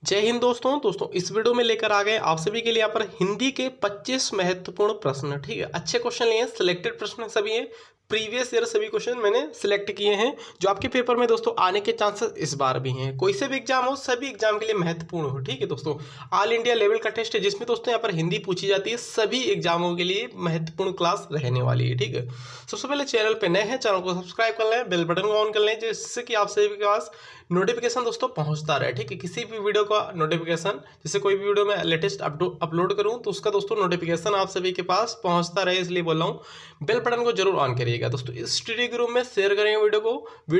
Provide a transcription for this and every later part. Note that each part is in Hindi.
जय हिंद दोस्तों इस वीडियो में लेकर आ गए आप सभी के लिए यहाँ पर हिंदी के 25 महत्वपूर्ण प्रश्न। ठीक है, अच्छे क्वेश्चन लिए हैं, सिलेक्टेड प्रश्न सभी हैं, प्रीवियस ईयर सभी क्वेश्चन मैंने सिलेक्ट किए हैं जो आपके पेपर में दोस्तों आने के चांसेस इस बार भी हैं। कोई से भी एग्जाम हो, सभी एग्जाम के लिए महत्वपूर्ण हो। ठीक है दोस्तों, ऑल इंडिया लेवल का टेस्ट है जिसमें दोस्तों यहाँ पर हिंदी पूछी जाती है, सभी एग्जामों के लिए महत्वपूर्ण क्लास रहने वाली है। ठीक है, सबसे पहले चैनल पर नए हैं, चैनल को सब्सक्राइब कर लें, बेल बटन को ऑन कर लें जिससे कि आप सभी के पास नोटिफिकेशन दोस्तों पहुंचता रहे। ठीक है, किसी भी वीडियो का नोटिफिकेशन, जैसे कोई भी वीडियो में लेटेस्ट अपलोड करूं तो उसका दोस्तों नोटिफिकेशन आप सभी के पास पहुंचता रहे, इसलिए बोल रहा हूं बेल बटन को जरूर ऑन करिएगा। दोस्तों स्टडी ग्रुप में शेयर करेंगे वीडियो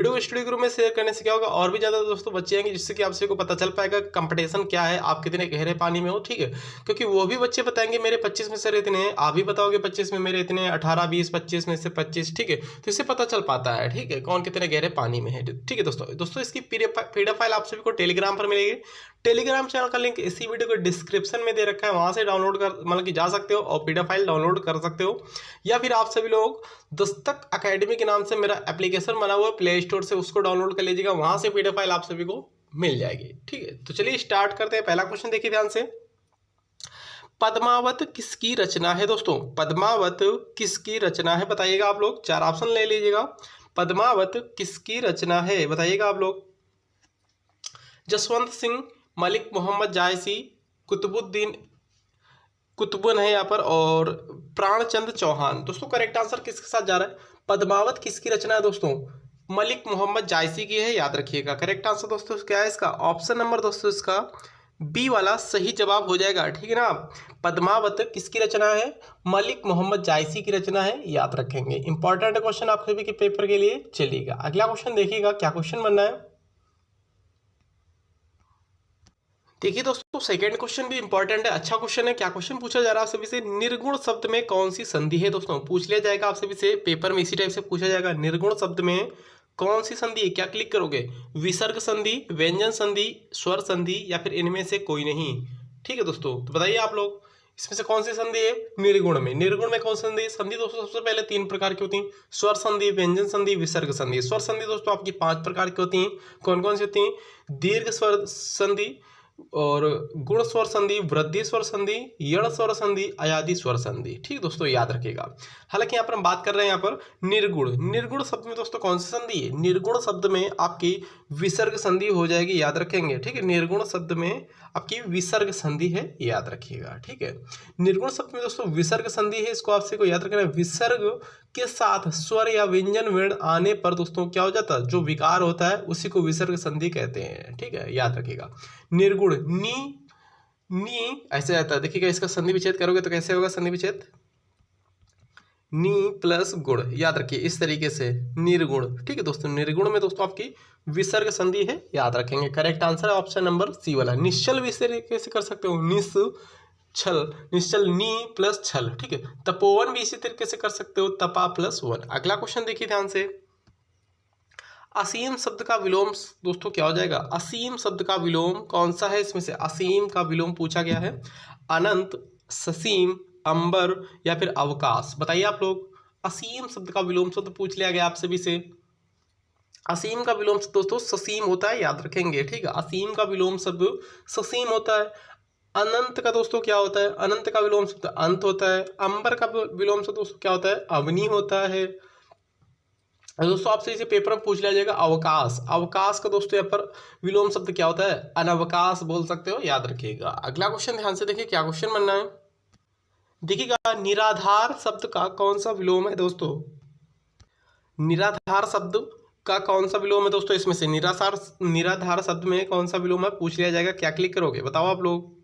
को स्टडी ग्रुप में शेयर करने से क्या होगा, और भी ज्यादा दोस्तों बच्चे आएंगे जिससे कि आप सभी को पता चल पाएगा कंपटीशन क्या है, आप कितने गहरे पानी में हो। ठीक है, क्योंकि वो भी बच्चे बताएंगे मेरे 25 में से इतने हैं, आप भी बताओगे 25 में मेरे इतने, 18 20 25 में से 25। ठीक है, तो इससे पता चल पाता है ठीक है कौन कितने गहरे पानी में है। ठीक है दोस्तों इसकी पीडीएफ फाइल आप सभी को टेलीग्राम पर मिलेगी। टेलीग्राम चैनल का लिंक इसी वीडियो के डिस्क्रिप्शन में दे रखा है, वहां से डाउनलोड कर मतलब कि जा सकते हो और पीडीएफ फाइल डाउनलोड कर सकते हो, या फिर आप सभी लोग दस्तक एकेडमी के नाम से मेरा एप्लीकेशन बना हुआ है प्ले स्टोर से, उसको डाउनलोड कर लीजिएगा, वहां से पीडीएफ फाइल आप सभी को मिल जाएगी। ठीक है, तो चलिए स्टार्ट करते हैं। पहला क्वेश्चन देखिए ध्यान से, पद्मावत किसकी रचना है दोस्तों? पद्मावत किसकी रचना है बताइएगा आप लोग, चार ऑप्शन ले लीजिएगा। पद्मावत किसकी रचना है बताइएगा आप लोग? जसवंत सिंह, मलिक मोहम्मद जायसी, कुतुबुन है यहाँ पर, और प्राणचंद चौहान। दोस्तों करेक्ट आंसर किसके साथ जा रहा है? पद्मावत किसकी रचना है दोस्तों? मलिक मोहम्मद जायसी की है, याद रखिएगा। करेक्ट आंसर दोस्तों क्या है इसका? ऑप्शन नंबर दोस्तों इसका बी वाला सही जवाब हो जाएगा। ठीक है ना, पद्मावत किसकी रचना है? मलिक मोहम्मद जायसी की रचना है, याद रखेंगे। इंपॉर्टेंट क्वेश्चन आप सभी के पेपर के लिए चलिएगा। अगला क्वेश्चन देखिएगा क्या क्वेश्चन बनना है। देखिए दोस्तों सेकंड क्वेश्चन भी इंपॉर्टेंट है, अच्छा क्वेश्चन है। क्या क्वेश्चन पूछा जा रहा है आप सभी से? निर्गुण शब्द में कौन सी संधि है दोस्तों? पूछ लिया जाएगा आप सभी से, पेपर में इसी टाइप से पूछा जाएगा। निर्गुण शब्द में कौन सी संधि है? क्या क्लिक करोगे? विसर्ग संधि, व्यंजन संधि, स्वर संधि, या फिर इनमें से कोई नहीं। ठीक है दोस्तों, तो बताइए आप लोग इसमें से कौन सी संधि है? निर्गुण में कौन सी संधि है? संधि दोस्तों सबसे पहले तीन प्रकार की होती हैं, स्वर संधि, व्यंजन संधि, विसर्ग संधि। स्वर संधि दोस्तों आपकी 5 प्रकार की होती हैं। कौन कौन सी होती हैं? दीर्घ स्वर संधि, और गुण स्वर संधि, वृद्धि स्वर संधि, यण स्वर संधि, अयादि स्वर संधि। ठीक दोस्तों याद रखिएगा। हालांकि यहाँ पर हम बात कर रहे हैं यहाँ पर निर्गुण शब्द में दोस्तों कौन सी संधि है? निर्गुण शब्द में आपकी विसर्ग संधि हो जाएगी, याद रखेंगे। ठीक है, निर्गुण शब्द में आपकी विसर्ग संधि है, याद रखिएगा। ठीक है, निर्गुण शब्द में दोस्तों विसर्ग संधि है, इसको आपसे को याद रखना है। विसर्ग के साथ स्वर या व्यंजन वर्ण आने पर दोस्तों क्या हो जाता है? जो विकार होता है उसी को विसर्ग संधि कहते हैं। ठीक है, याद रखिएगा। निर्गुण नी ऐसे आता है, देखिएगा इसका संधि विच्छेद करोगे तो कैसे होगा? संधि विच्छेद नी प्लस गुण, याद रखिए इस तरीके से निर्गुण। ठीक है दोस्तों, निर्गुण में दोस्तों आपकी विसर्ग संधि है, याद रखेंगे। करेक्ट आंसर है ऑप्शन नंबर सी वाला। निश्चल भी इस तरीके से कर सकते हो, निश्चल नी प्लस छल। ठीक है, तपोवन भी इसी तरीके से कर सकते हो, तपा प्लस वन। अगला क्वेश्चन देखिए ध्यान से, असीम शब्द का विलोम दोस्तों क्या हो जाएगा? असीम शब्द का विलोम कौन सा है? इसमें से असीम का विलोम पूछा गया है। अनंत, ससीम, अंबर, या फिर अवकाश। बताइए आप लोग, असीम शब्द का विलोम शब्द पूछ लिया गया आप सभी से। असीम का विलोम शब्द दोस्तों ससीम होता है, याद रखेंगे। ठीक है, असीम का विलोम शब्द ससीम होता है। अनंत का दोस्तों क्या होता है? अनंत का विलोम शब्द अंत होता है। अंबर का विलोम शब्द दोस्तों क्या होता है? अवनी होता है। दोस्तों आपसे इसे पेपर में पूछ लिया जाएगा अवकाश का दोस्तों यहाँ पर विलोम शब्द क्या होता है? अनवकाश बोल सकते हो, याद रखिएगा। अगला क्वेश्चन ध्यान से देखिए क्या क्वेश्चन बनना है। देखिएगा निराधार शब्द का कौन सा विलोम है दोस्तों? निराधार शब्द का कौन सा विलोम है दोस्तों? इसमें से निराधार शब्द में कौन सा विलोम है पूछ लिया जाएगा, क्या क्लिक करोगे बताओ आप लोग?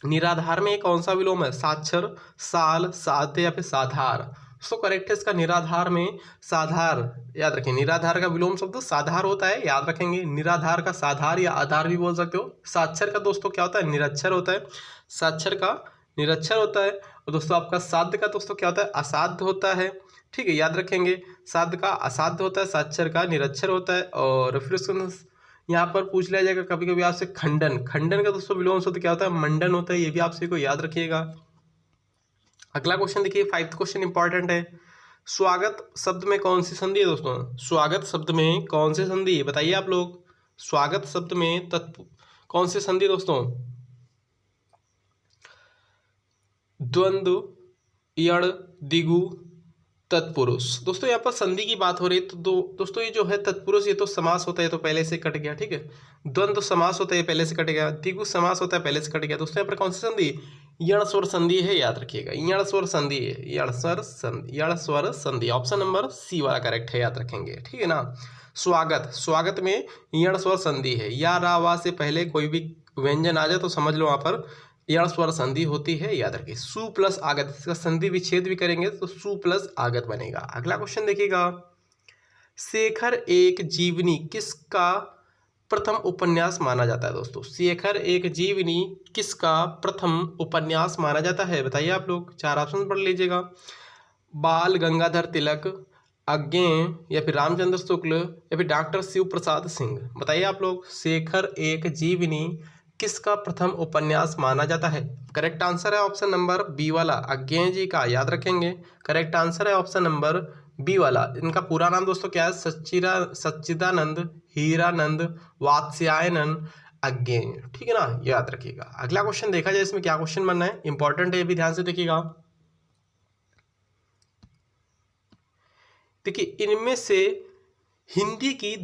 निराधार में कौन सा विलोम है? साक्षर, साल, साध्य, या फिर साधार। सो करेक्ट है इसका निराधार में साधार, याद रखें। निराधार का विलोम शब्द साधार होता है, याद रखेंगे। निराधार का साधार या आधार भी बोल सकते हो। साक्षर का दोस्तों क्या होता है? निरक्षर होता है। साक्षर का निरक्षर होता है। और दोस्तों आपका साध्य का दोस्तों क्या होता है? असाध्य होता है। ठीक है, याद रखेंगे। साध्य का असाध्य होता है, साक्षर का निरक्षर होता है। और फिर उसको यहाँ पर पूछ लिया जाएगा कभी कभी आपसे खंडन का दोस्तों विलोम शब्द क्या होता है? मंडन होता है, ये भी आपसे को याद रखिएगा। अगला क्वेश्चन देखिए, 5th क्वेश्चन इंपॉर्टेंट है। स्वागत शब्द में कौन सी संधि है दोस्तों? स्वागत शब्द में कौन सी संधि है बताइए आप लोग? स्वागत शब्द में कौन सी संधि दोस्तों? द्वंद्व, यण, दिगु, तत्पुरुष। दोस्तों यहाँ पर संधि की बात हो रही है तो दोस्तों ये जो है तत्पुरुष, ये तो समास होता है तो पहले से कट गया, ठीक है। द्वंद्व समास होता है पहले से कट गया, दिगु समास होता है पहले से कट गया। दोस्तों यहाँ पर कौन सी संधि? यण स्वर संधि है, याद रखिएगा, यण स्वर संधि है, यण स्वर संधि। ऑप्शन नंबर सी वाला करेक्ट है, याद रखेंगे, ठीक है ना। स्वागत, स्वागत में यण स्वर संधि है, या रा वा से पहले कोई भी व्यंजन आ जाए तो समझ लो वहां पर यण स्वर संधि होती है, याद रखिए। सु प्लस आगत, इसका संधि विच्छेद भी करेंगे तो सु प्लस आगत बनेगा। अगला क्वेश्चन देखिएगा, शेखर एक जीवनी किसका प्रथम उपन्यास माना जाता है? दोस्तों शेखर एक जीवनी किसका प्रथम उपन्यास माना जाता है? बताइए आप लोग, चार ऑप्शन पढ़ लीजिएगा। बाल गंगाधर तिलक, अज्ञेय, या फिर रामचंद्र शुक्ल, या फिर डॉक्टर शिव प्रसाद सिंह। बताइए आप लोग, शेखर एक जीवनी किसका प्रथम उपन्यास माना जाता है? करेक्ट आंसर है ऑप्शन नंबर बी वाला, अज्ञेय जी का, याद रखेंगे। करेक्ट आंसर है ऑप्शन नंबर बी वाला। इनका पूरा नाम दोस्तों क्या है? सच्चिदानंद हीरानंद वात्स्यायन अज्ञेय, ठीक है ना, याद रखिएगा। अगला क्वेश्चन देखा जाए इसमें क्या क्वेश्चन बनना है, इंपॉर्टेंट है, ये भी ध्यान से देखिएगा। देखिए इनमें से हिंदी की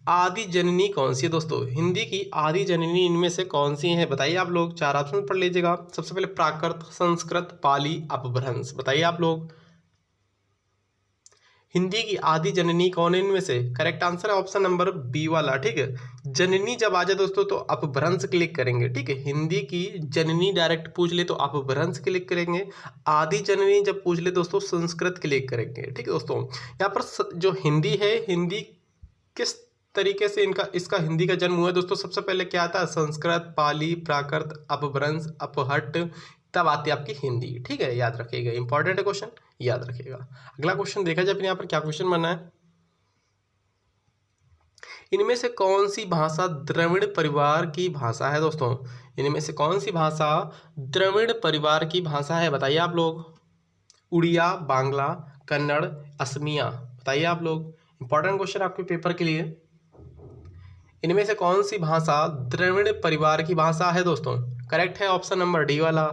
आदि जननी कौन सी है? दोस्तों हिंदी की आदि जननी इनमें से कौन सी है? बताइए आप लोग, चार ऑप्शन पढ़ लीजिएगा। सबसे पहले प्राकृत, संस्कृत, पाली, अपभ्रंश। बताइए आप लोग, हिंदी की आदि जननी कौन है इनमें से? करेक्ट आंसर है ऑप्शन नंबर बी वाला, ठीक है। जननी जब आ जाए दोस्तों तो अपभ्रंश क्लिक करेंगे, ठीक है। हिंदी की जननी डायरेक्ट पूछ ले तो अपभ्रंश क्लिक करेंगे, आदि जननी जब पूछ ले दोस्तों संस्कृत क्लिक करेंगे, ठीक है दोस्तों। यहाँ पर जो हिंदी है, हिंदी किस तरीके से इसका हिंदी का जन्म हुआ है दोस्तों? सबसे पहले क्या आता है? संस्कृत, पाली, प्राकृत, अपभ्रंश, अपहट, तब आती है आपकी हिंदी, ठीक है, याद रखिएगा। इंपॉर्टेंट है क्वेश्चन, याद रखिएगा। अगला क्वेश्चन देखा जाए अपने यहाँ पर क्या क्वेश्चन बनना है, इनमें से कौन सी भाषा द्रविड़ परिवार की भाषा है? दोस्तों इनमें से कौन सी भाषा द्रविड़ परिवार की भाषा है? बताइए आप लोग, उड़िया, बांग्ला, कन्नड़, असमिया। बताइए आप लोग, इंपॉर्टेंट क्वेश्चन आपके पेपर के लिए। इनमें से कौन सी भाषा द्रविड़ परिवार की भाषा है? दोस्तों करेक्ट है ऑप्शन नंबर डी वाला,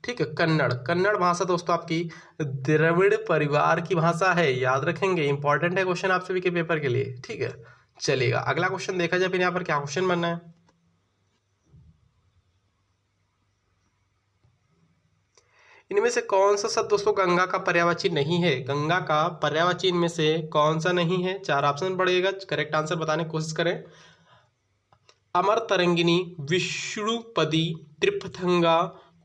ठीक है, कन्नड़। कन्नड़ भाषा दोस्तों आपकी द्रविड़ परिवार की भाषा है, याद रखेंगे। इंपॉर्टेंट है क्वेश्चन आप सभी के पेपर के लिए, ठीक है, चलेगा। अगला क्वेश्चन देखा जाए फिर यहाँ पर क्या क्वेश्चन बनना है, इनमें से कौन सा शब्द दोस्तों गंगा का पर्यायवाची नहीं है? गंगा का पर्यायवाची इनमें से कौन सा नहीं है? चार ऑप्शन पड़ेगा, करेक्ट आंसर बताने की कोशिश करें। अमर तरंगिनी, विष्णुपदी, त्रिपथंगा,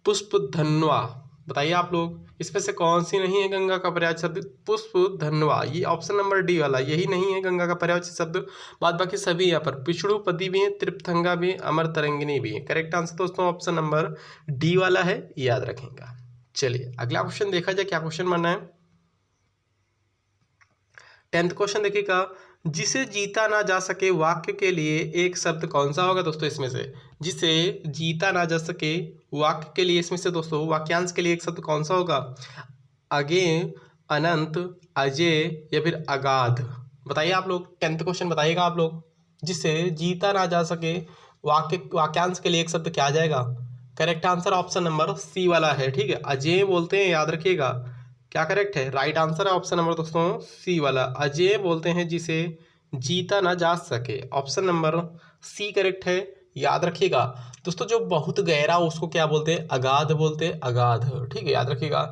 पुष्पधन्वा। बताइए आप लोग, इसमें से कौन सी नहीं है गंगा का पर्यायवाची शब्द? पुष्पधन्वा, ये ऑप्शन नंबर डी वाला, यही नहीं है गंगा का पर्यायवाची शब्द। बाद बाकी सभी यहाँ पर विष्णुपदी भी है, त्रिपथंगा भी, अमर तरंगिनी भी है। करेक्ट आंसर दोस्तों ऑप्शन नंबर डी वाला है, याद रखेंगे। चलिए अगला क्वेश्चन देखा जाए क्या क्वेश्चन बनना है। 10th क्वेश्चन देखिएगा, जिसे जीता ना जा सके वाक्य के लिए एक शब्द कौन सा होगा? दोस्तों इसमें से जिसे जीता ना जा सके वाक्य के लिए, इसमें से दोस्तों वाक्यांश के लिए एक शब्द कौन सा होगा? अगेय, अनंत, अजय, या फिर अगाध। बताइए आप लोग, 10th क्वेश्चन बताइएगा आप लोग, जिसे जीता ना जा सके वाक्यांश के लिए एक शब्द क्या आ जाएगा? Correct answer option number C वाला है, ठीक है, अजय बोलते हैं, याद रखिएगा। क्या करेक्ट है? राइट आंसर है ऑप्शन नंबर दोस्तों सी वाला, अजय बोलते हैं जिसे जीता ना जा सके। ऑप्शन नंबर सी करेक्ट है, याद रखिएगा। दोस्तों जो बहुत गहरा उसको क्या बोलते हैं? अगाध बोलते हैं, अगाध, ठीक है, याद रखिएगा।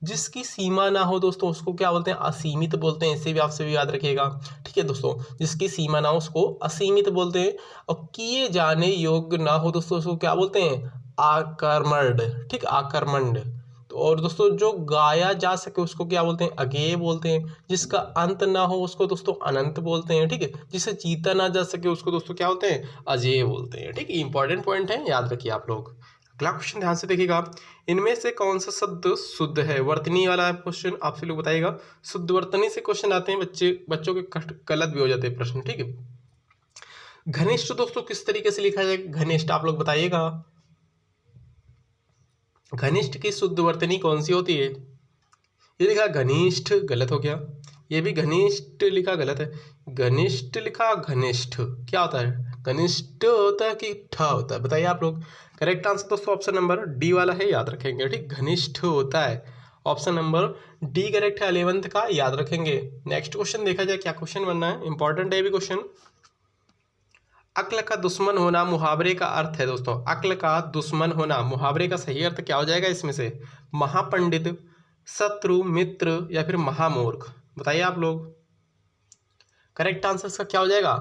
जिसकी सीमा ना हो दोस्तों उसको क्या बोलते हैं? असीमित बोलते हैं, इसे भी आपसे भी याद रखिएगा, ठीक है दोस्तों। जिसकी सीमा ना हो उसको असीमित बोलते हैं, और किए जाने योग्य ना हो दोस्तों उसको क्या बोलते हैं? आकर्मण्ड, ठीक, आकर्मण्ड। तो और दोस्तों जो गाया जा सके उसको क्या बोलते हैं? अगेय बोलते हैं। जिसका अंत ना हो उसको दोस्तों अनंत बोलते हैं, ठीक है। जिसे जीता ना जा सके उसको दोस्तों क्या बोलते हैं? अजेय बोलते हैं, ठीक है। इंपॉर्टेंट पॉइंट है, याद रखिए आप लोग। अगला क्वेश्चन ध्यान से देखिएगा, इनमें से कौन सा शब्द शुद्ध है? वर्तनी वाला क्वेश्चन आपसे लोग बताइएगा। शुद्ध वर्तनी से क्वेश्चन आते हैं, बच्चों के गलत भी हो जाते हैं प्रश्न, ठीक है। घनिष्ठ दोस्तों किस तरीके से लिखा जाएगा? घनिष्ठ आप लोग बताइएगा, घनिष्ठ की शुद्ध वर्तनी कौन सी होती है? ये लिखा घनिष्ठ, गलत हो गया। ये भी घनिष्ठ लिखा, गलत है। घनिष्ठ लिखा, घनिष्ठ क्या होता है? घनिष्ठ होता है कि ठ होता है, बताइए आप लोग। करेक्ट आंसर दोस्तों ऑप्शन नंबर डी वाला है, याद रखेंगे। ठीक, घनिष्ठ होता है, ऑप्शन नंबर डी करेक्ट है 11th का, याद रखेंगे। नेक्स्ट क्वेश्चन देखा जाए, क्या क्वेश्चन बनना है, इंपॉर्टेंट है भी क्वेश्चन। अक्ल का दुश्मन होना मुहावरे का अर्थ है दोस्तों। अक्ल का दुश्मन होना मुहावरे का सही अर्थ क्या हो जाएगा इसमें से? महापंडित, शत्रु, मित्र या फिर महामूर्ख, बताइए आप लोग। करेक्ट आंसर इसका क्या हो जाएगा?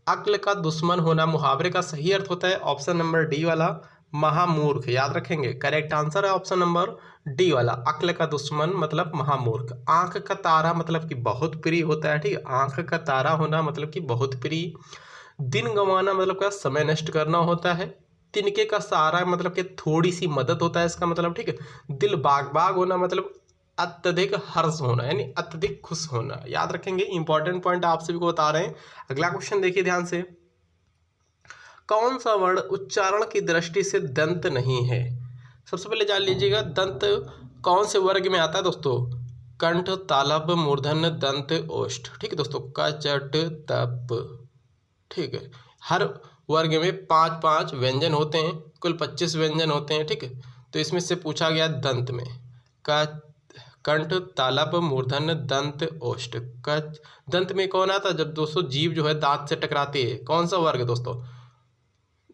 अक्ल का दुश्मन होना मुहावरे का सही अर्थ होता है ऑप्शन नंबर डी वाला, महामूर्ख, याद रखेंगे। करेक्ट आंसर है ऑप्शन नंबर डी वाला, अक्ल का दुश्मन मतलब महामूर्ख। आंख का तारा मतलब कि बहुत प्रिय होता है, ठीक, आंख का तारा होना मतलब कि बहुत प्रिय। दिन गंवाना मतलब क्या? समय नष्ट करना होता है। तिनके का सहारा मतलब कि थोड़ी सी मदद होता है इसका मतलब, ठीक है। दिल बाग बाग होना मतलब अत्यधिक हर्ष होना, यानी अत्यधिक खुश होना, याद रखेंगे। इंपॉर्टेंट पॉइंट आप सभी को बता रहे हैं। अगला क्वेश्चन देखिए ध्यान से। कौन सा वर्ण उच्चारण की दृष्टि से दंत नहीं है? सबसे पहले जान लीजिएगा दंत कौन से वर्ग में आता है दोस्तों। कंठ, तालव्य, मूर्धन्य, दंत, ओष्ठ, ठीक है दोस्तों। क, च, ट, तप, ठीक है। हर वर्ग में 5-5 व्यंजन होते हैं, कुल 25 व्यंजन होते हैं, ठीक है। तो इसमें से पूछा गया दंत में का कंठ, तालव्य, मूर्धन्य, दंत, ओष्ठ। दंत में कौन आता है? जब दोस्तों जीभ जो है दांत से टकराती है। कौन सा वर्ग दोस्तों?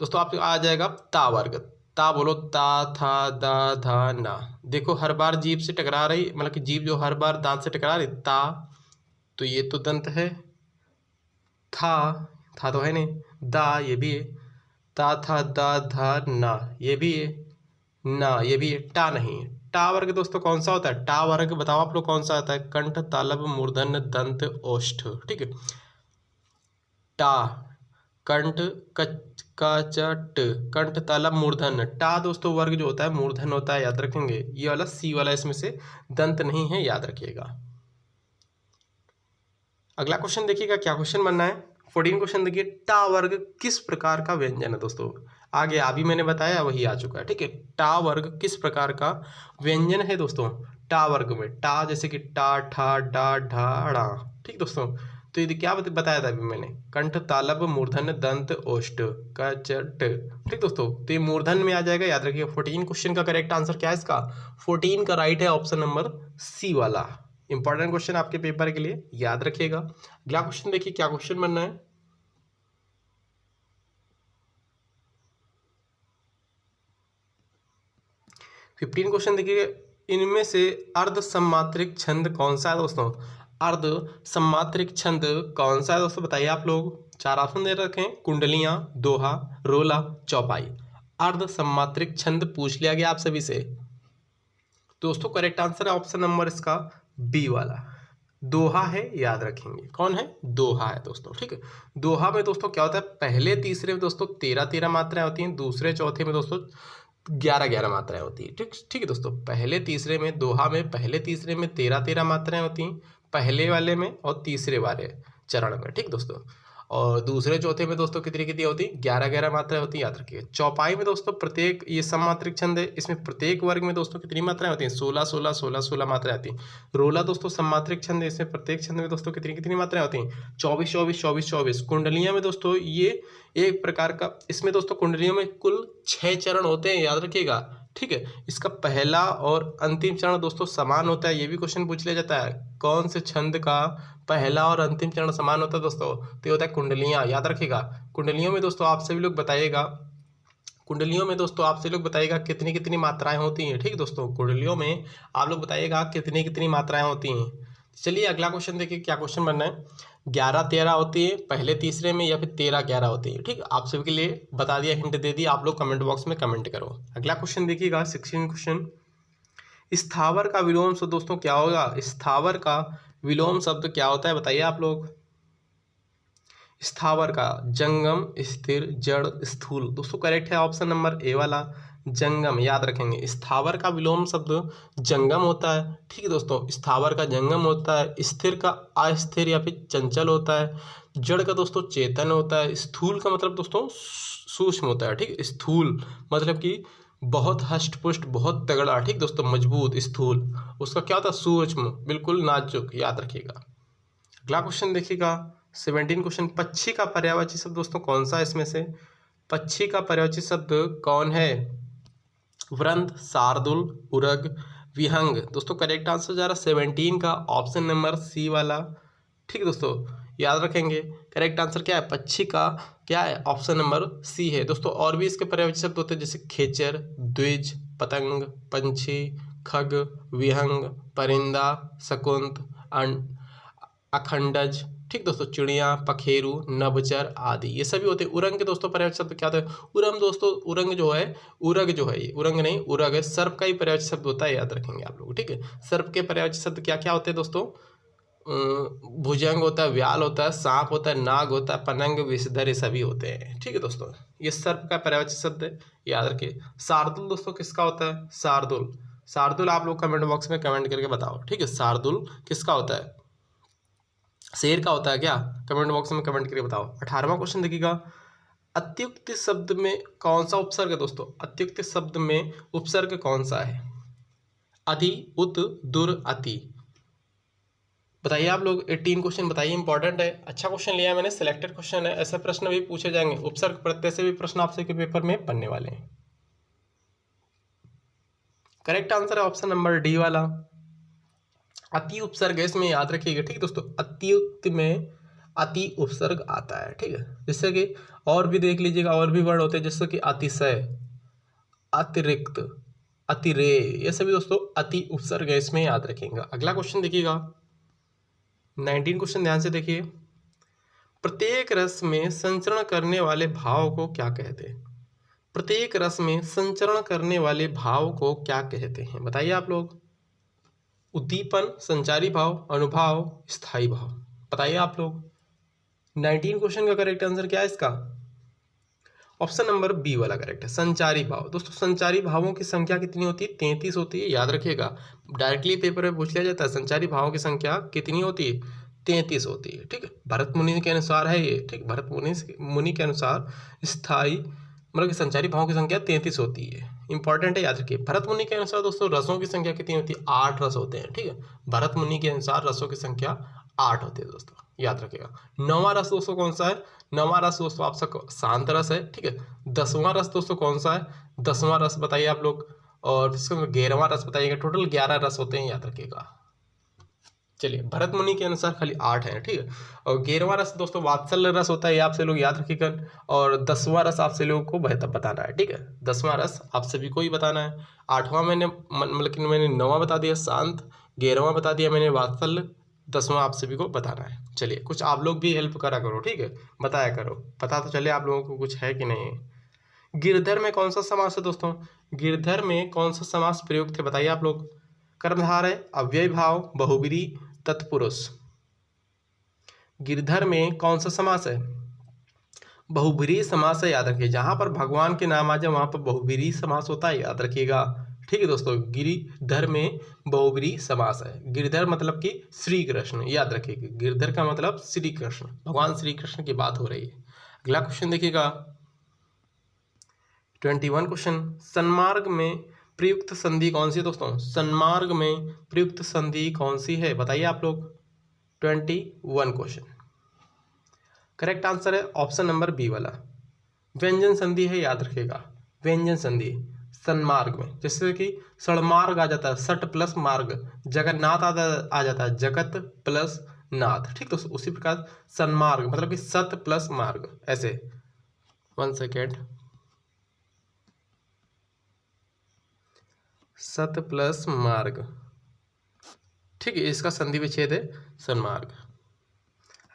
दोस्तों आप आ जाएगा ता वर्ग। ता बोलो, ता, था, दा, धा, ना। देखो हर बार जीभ से टकरा रही, मतलब कि जीभ जो हर बार दांत से टकरा रही, ता, तो ये तो दंत है। था तो है नहीं। दा, ये भी है। ता, था, दा, धा, ना, ये भी है। ना, ये भी है। टा नहीं है। टा वर्ग दोस्तों कौन सा होता है? टा वर्ग बताओ आप लोग कौन सा आता है? कंठ, तालव्य, मूर्धन्य, दंत, ओष्ठ, ठीक है। टा, कंठ, ट, कंठ, तालव्य, मूर्धन्य। टा दोस्तों वर्ग जो होता है मूर्धन्य होता है, याद रखेंगे। ये वाला सी वाला इसमें से दंत नहीं है, याद रखिएगा। अगला क्वेश्चन देखिएगा, क्या क्वेश्चन बनना है। 14 क्वेश्चन देखिए। टा वर्ग किस प्रकार का व्यंजन है दोस्तों? आगे अभी मैंने बताया वही आ चुका है, ठीक है। टा वर्ग किस प्रकार का व्यंजन है दोस्तों? टा वर्ग में टा जैसे कि टा, ठा, डा, ढा, ड़ा, ठीक दोस्तों। तो ये क्या बताया था अभी मैंने? कंठ, तालव्य, मूर्धन्य, दंत, ओष्ठ, क, च, ट, ठीक दोस्तों। तो ये मूर्धन्य में आ जाएगा, याद रखिए। 14 क्वेश्चन का करेक्ट आंसर क्या है इसका? 14 का राइट है ऑप्शन नंबर सी वाला। इंपॉर्टेंट क्वेश्चन आपके पेपर के लिए, याद रखिएगा। अगला क्वेश्चन देखिए, क्या क्वेश्चन बनना है। फिफ्टीन क्वेश्चन देखिए। इनमें से अर्ध सम्मात्रिक छंद कौन सा है दोस्तों? अर्ध सम्मात्रिक छंद कौन सा है दोस्तों, बताइए आप लोग। 4 ऑप्शन दे रखे हैं, कुंडलियां, दोहा, रोला, चौपाई। अर्ध सम्मात्रिक छंद पूछ लिया गया आप सभी से दोस्तों। करेक्ट आंसर है ऑप्शन नंबर इसका बी वाला, दोहा है, याद रखेंगे। कौन है? दोहा है दोस्तों, ठीक है। दोहा में दोस्तों क्या होता है? पहले तीसरे में दोस्तों 13-13 मात्राएं होती हैं, दूसरे चौथे में दोस्तों 11-11 मात्राएं होती है, ठीक है दोस्तों। पहले तीसरे में, दोहा में पहले तीसरे में 13-13 मात्राएं होती हैं, पहले वाले में और तीसरे वाले चरण में, ठीक दोस्तों। और दूसरे चौथे में दोस्तों कितनी कितनी होती है? 11-11 मात्राएं होती है, याद रखिए। चौपाई में दोस्तों प्रत्येक, ये सम्मात्रिक छंद है, इसमें प्रत्येक वर्ग में दोस्तों कितनी मात्राएं होती हैं? 16-16, 16-16 मात्राएं आती हैं। रोला दोस्तों सम्मात्रिक छंद है, इसमें प्रत्येक छंद में दोस्तों कितनी कितनी मात्राएं होती हैं? 24-24, 24-24। कुंडलियां में दोस्तों ये एक प्रकार का, इसमें दोस्तों कुंडलियों में कुल 6 चरण होते हैं, याद रखिएगा, ठीक है। इसका पहला और अंतिम चरण दोस्तों समान होता है, ये भी क्वेश्चन पूछ लिया जाता है। कौन से छंद का पहला और अंतिम चरण समान होता है दोस्तों? तो ये होता है कुंडलियां, याद रखिएगा। कुंडलियों में दोस्तों आप सभी लोग बताइएगा, कुंडलियों में दोस्तों आप सभी लोग बताइएगा कितनी कितनी मात्राएं होती हैं, ठीक दोस्तों। कुंडलियों में आप लोग बताइएगा कितनी कितनी मात्राएं होती हैं। चलिए अगला क्वेश्चन देखिए, क्या क्वेश्चन बनना है। 11-13 होती है पहले तीसरे में, या फिर 13-11 होती है, ठीक। आप सभी के लिए बता दिया, हिंट दे दिया, आप लोग कमेंट बॉक्स में कमेंट करो। अगला क्वेश्चन देखिएगा, 16 क्वेश्चन। स्थावर का विलोम शब्द दोस्तों क्या होगा? स्थावर का विलोम शब्द क्या होता है, बताइए आप लोग। स्थावर का जंगम, स्थिर, जड़, स्थूल, दोस्तों करेक्ट है ऑप्शन नंबर ए वाला, जंगम, याद रखेंगे। स्थावर का विलोम शब्द जंगम होता है, ठीक है दोस्तों। स्थावर का जंगम होता है, स्थिर का अस्थिर या फिर चंचल होता है, जड़ का दोस्तों चेतन होता है, स्थूल का मतलब दोस्तों सूक्ष्म होता है, ठीक। स्थूल मतलब कि बहुत हष्ट पुष्ट, बहुत तगड़ा, ठीक दोस्तों, मजबूत। स्थूल उसका क्या होता है? सूक्ष्म, बिल्कुल नाजुक, याद रखिएगा। अगला क्वेश्चन देखिएगा, 17 क्वेश्चन, पक्षी का पर्यायवाची शब्द दोस्तों कौन सा है इसमें से? पक्षी का पर्यायवाची शब्द कौन है? वृंद, शार्दुल, उरग, विहंग। दोस्तों करेक्ट आंसर जा रहा 17 का ऑप्शन नंबर सी वाला। ठीक है दोस्तों, याद रखेंगे करेक्ट आंसर क्या है? पक्षी का क्या है? ऑप्शन नंबर सी है दोस्तों। और भी इसके पर्यायवाची शब्द होते हैं जैसे खेचर, द्विज, पतंग, पंछी, खग, विहंग, परिंदा, शकुंत, अखंडज। ठीक दोस्तों, चिड़िया, पखेरु, नभचर आदि ये सभी होते हैं। उरंग के दोस्तों पर्यायवाची शब्द क्या होता है? उरम दोस्तों, उरंग जो है, उरग जो है, ये उरंग नहीं उरग है, सर्प का ही पर्यायवाची शब्द होता है, याद रखेंगे आप लोग। ठीक है, सर्प के पर्यायवाची शब्द क्या क्या होते हैं दोस्तों? भुजंग होता है, व्याल होता है, सांप होता है, नाग होता है, पनंग, विषधर, ये सभी होते हैं। ठीक है दोस्तों, ये सर्प का पर्यायवाची शब्द है, याद रखिए। शार्दुल दोस्तों किसका होता है? शार्दुल, शार्दुल आप लोग कमेंट बॉक्स में कमेंट करके बताओ। ठीक है, शार्दुल किसका होता है? शेर का होता है क्या? कमेंट बॉक्स में कमेंट करके बताओ। 18वां क्वेश्चन देखिएगा, अत्युक्त शब्द में कौन सा उपसर्ग है दोस्तों? अत्युक्त शब्द में उपसर्ग कौन सा है? अधि, उत, दुर, अति। बताइए आप लोग। 18 क्वेश्चन बताइए, इंपॉर्टेंट है, अच्छा क्वेश्चन लिया है मैंने, सिलेक्टेड क्वेश्चन है, ऐसे प्रश्न भी पूछे जाएंगे, उपसर्ग प्रत्यय से भी प्रश्न आपसे के पेपर में बनने वाले हैं। करेक्ट आंसर है ऑप्शन नंबर डी वाला, अति उपसर्ग है इसमें, याद रखिएगा। ठीक है दोस्तों, अत्युक्त में अति उपसर्ग आता है। ठीक है, जैसे कि और भी देख लीजिएगा, और भी वर्ड होते हैं जैसे कि अतिशय, अतिरिक्त, अतिरेय, ये सभी दोस्तों अति उपसर्ग है इसमें, याद रखिएगा। अगला क्वेश्चन देखिएगा, 19 क्वेश्चन ध्यान से देखिए, प्रत्येक रस में संचरण करने वाले भाव को क्या कहते हैं? प्रत्येक रस में संचरण करने वाले भाव को क्या कहते हैं? बताइए आप लोग। उद्दीपन, संचारी भाव, अनुभाव, स्थायी भाव। बताइए आप लोग। 19 क्वेश्चन का करेक्ट आंसर क्या है इसका? ऑप्शन नंबर बी वाला करेक्ट है, संचारी भाव। दोस्तों संचारी भावों की संख्या कितनी होती है? 33 होती है, याद रखिएगा, डायरेक्टली पेपर में पूछ लिया जाता है। संचारी भावों की संख्या कितनी होती है? 33 होती है। ठीक है, भरत मुनि के अनुसार है ये। ठीक, भरत मुनि के अनुसार स्थायी मतलब कि संचारी भावों की संख्या 33 होती है, इंपॉर्टेंट है, याद रखिए। भरत मुनि के अनुसार दोस्तों रसों की संख्या कितनी होती है? 8 रस होते हैं। ठीक है, भरत मुनि के अनुसार रसों की संख्या 8 होती है दोस्तों, याद रखिएगा। 9वां रस दोस्तों कौन सा है? 9वां रस दोस्तों आप सबको शांत रस है। ठीक है, 10वां रस दोस्तों कौन सा है? 10वां रस बताइए आप लोग। और 11वां रस बताइएगा। टोटल 11 रस होते हैं, याद रखिएगा। चलिए, भरत मुनि के अनुसार खाली 8 है। ठीक है, और 11वां रस दोस्तों वात्सल्य रस होता है, ये आपसे लोग याद रखिएगा। और 10वां रस आपसे लोगों को बेहतर बताना है। ठीक है, 10वां रस आप सभी को ही बताना है। 8वां मैंने मतलब कि मैंने 9वां बता दिया शांत, 11वां बता दिया मैंने वात्सल्य, 10वां आप सभी को बताना है। चलिए, कुछ आप लोग भी हेल्प करा करो। ठीक है, बताया करो, पता तो चले आप लोगों को कुछ है कि नहीं। गिरधर में कौन सा समास है दोस्तों? गिरधर में कौन सा समास प्रयुक्त है? बताइए आप लोग। कर्मधार है, अव्यय भाव, बहुब्रीहि, तत्पुरुष। गिरधर में कौन सा समास है? बहुब्रीहि समास है, याद रखिए। जहां पर भगवान के नाम आ जाए वहां पर बहुब्रीहि समास होता है, याद रखिएगा। ठीक है दोस्तों, गिरिधर में बहुब्रीहि समास है। गिरधर मतलब कि श्री कृष्ण, याद रखिएगा। गिरधर का मतलब श्री कृष्ण, भगवान श्री कृष्ण की बात हो रही है। अगला क्वेश्चन देखिएगा, 21 क्वेश्चन, सन्मार्ग में प्रयुक्त संधि कौन सी है दोस्तों? सन्मार्ग में प्रयुक्त संधि कौन सी है? बताइए आप लोग। 21 क्वेश्चन, करेक्ट आंसर है ऑप्शन नंबर बी वाला, व्यंजन संधि है, याद रखिएगा। व्यंजन संधि सन्मार्ग में, जैसे कि सड़मार्ग आ जाता है, सट प्लस मार्ग, जगन्नाथ आ जाता है, जगत प्लस नाथ। ठीक, तो उसी प्रकार सन्मार्ग मतलब कि सत प्लस मार्ग, ऐसे। 1 सेकेंड, सत प्लस मार्ग। ठीक है, इसका संधि विच्छेद है सन्मार्ग।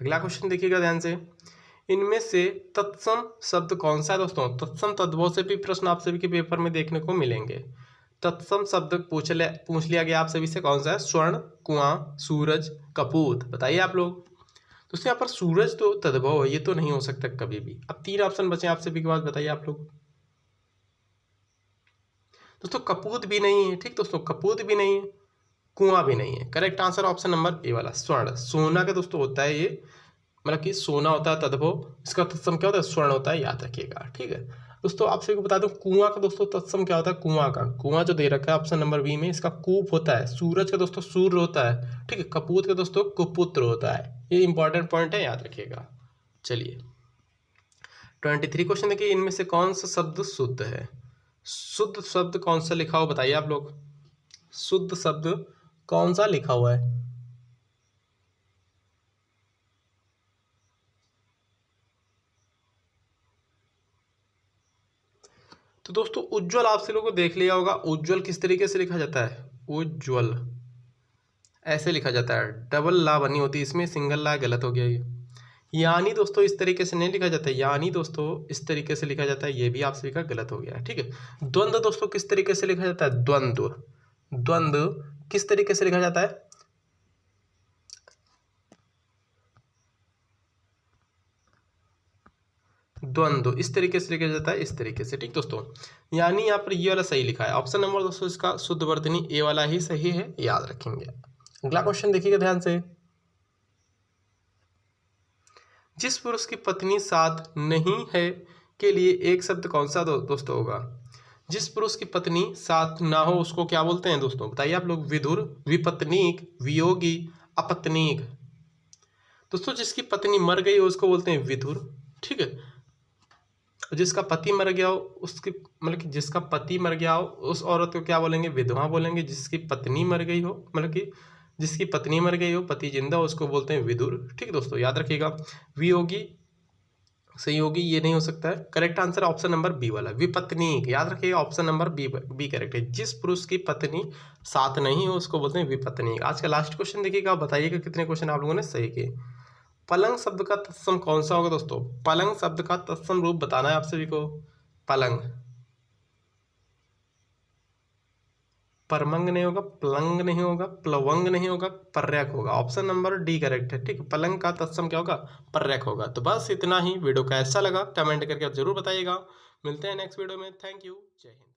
अगला क्वेश्चन देखिएगा ध्यान से, इनमें से तत्सम शब्द कौन सा है दोस्तों? तत्सम तद्भव से भी प्रश्न आप सभी के पेपर में देखने को मिलेंगे। तत्सम शब्द पूछ लिया गया आप सभी से, कौन सा है? स्वर्ण, कुआं, सूरज, कपूत। बताइए आप लोग। दोस्तों यहाँ पर सूरज तो तद्भव है, ये तो नहीं हो सकता कभी भी। अब 3 ऑप्शन बचे आप सभी के पास, बताइए आप लोग। दोस्तों कपूत भी नहीं है। ठीक दोस्तों, कपूत भी नहीं है, कुआं भी नहीं है। Correct answer option number A वाला, स्वर्ण। सोना का दोस्तों होता है ये, मतलब कि सोना होता है तद्भव, इसका तत्सम क्या होता है? स्वर्ण होता है, याद रखिएगा। ठीक है, दोस्तों आप सभी को बता दूं कुआं का दोस्तों तत्सम क्या होता है, कुआं जो दे रखा है ऑप्शन नंबर बी में, इसका कूप होता है। सूरज का दोस्तों सूर्य होता है, ठीक है। कपूत का दोस्तों कुपुत्र होता है। ये इंपॉर्टेंट पॉइंट है, याद रखिएगा। चलिए 23 क्वेश्चन देखिए, इनमें से कौन सा शब्द शुद्ध है? शुद्ध शब्द कौन सा लिखा हो बताइए आप लोग, शुद्ध शब्द कौन सा लिखा हुआ है? तो दोस्तों उज्ज्वल आप सभी लोगों को देख लिया होगा। उज्ज्वल किस तरीके से लिखा जाता है? उज्ज्वल ऐसे लिखा जाता है, डबल ला बनी होती है इसमें, सिंगल ला गलत हो गया ये। यानी दोस्तों इस तरीके से नहीं लिखा जाता है, यानी दोस्तों इस तरीके से लिखा जाता है, ये भी आप सभी का गलत हो गया है, ठीक है। द्वंद्व दोस्तों किस तरीके से लिखा जाता है? द्वंद्व, द्वंद्व किस तरीके से लिखा जाता है? द्वंद्व इस तरीके से लिखा जाता है, इस तरीके से, ठीक दोस्तों। यानी यहाँ पर ये वाला सही लिखा है। ऑप्शन नंबर दोस्तों इसका शुद्ध वर्तनी ए वाला ही सही है, याद रखेंगे। अगला क्वेश्चन देखिएगा ध्यान से। जिस पुरुष की पत्नी साथ नहीं है के लिए एक शब्द कौन सा दोस्तों होगा? जिस पुरुष की पत्नी साथ ना हो उसको क्या बोलते हैं दोस्तों, बताइए आप लोग। विधुर, विपत्नीक, वियोगी, अपत्नीक। दोस्तों जिसकी पत्नी मर गई हो उसको बोलते हैं विधुर, ठीक है। जिसका पति मर गया हो उसकी, मतलब कि जिसका पति मर गया हो उस औरत को क्या बोलेंगे? विधवा बोलेंगे। जिसकी पत्नी मर गई हो, मतलब कि जिसकी पत्नी मर गई हो, पति जिंदा हो, उसको बोलते हैं विदुर, ठीक है दोस्तों, याद रखिएगा। वियोगी, संयोगी ये नहीं हो सकता है। Correct answer option number B वाला, विपत्नीक, याद रखिएगा। ऑप्शन नंबर बी करेक्ट है। जिस पुरुष की पत्नी साथ नहीं हो उसको बोलते हैं विपत्नीक। आज का लास्ट क्वेश्चन देखिएगा, बताइएगा कितने क्वेश्चन आप लोगों ने सही किए। पलंग शब्द का तत्सम कौन सा होगा दोस्तों? पलंग शब्द का तत्सम रूप बताना है आप सभी को। पलंग, परमंग नहीं होगा, प्लंग नहीं होगा, प्लवंग नहीं होगा, पर्यक होगा। ऑप्शन नंबर डी करेक्ट है, ठीक। पलंग का तत्सम क्या होगा? पर्यक होगा। तो बस इतना ही। वीडियो कैसा लगा कमेंट करके जरूर बताइएगा। मिलते हैं नेक्स्ट वीडियो में। थैंक यू, जय हिंद।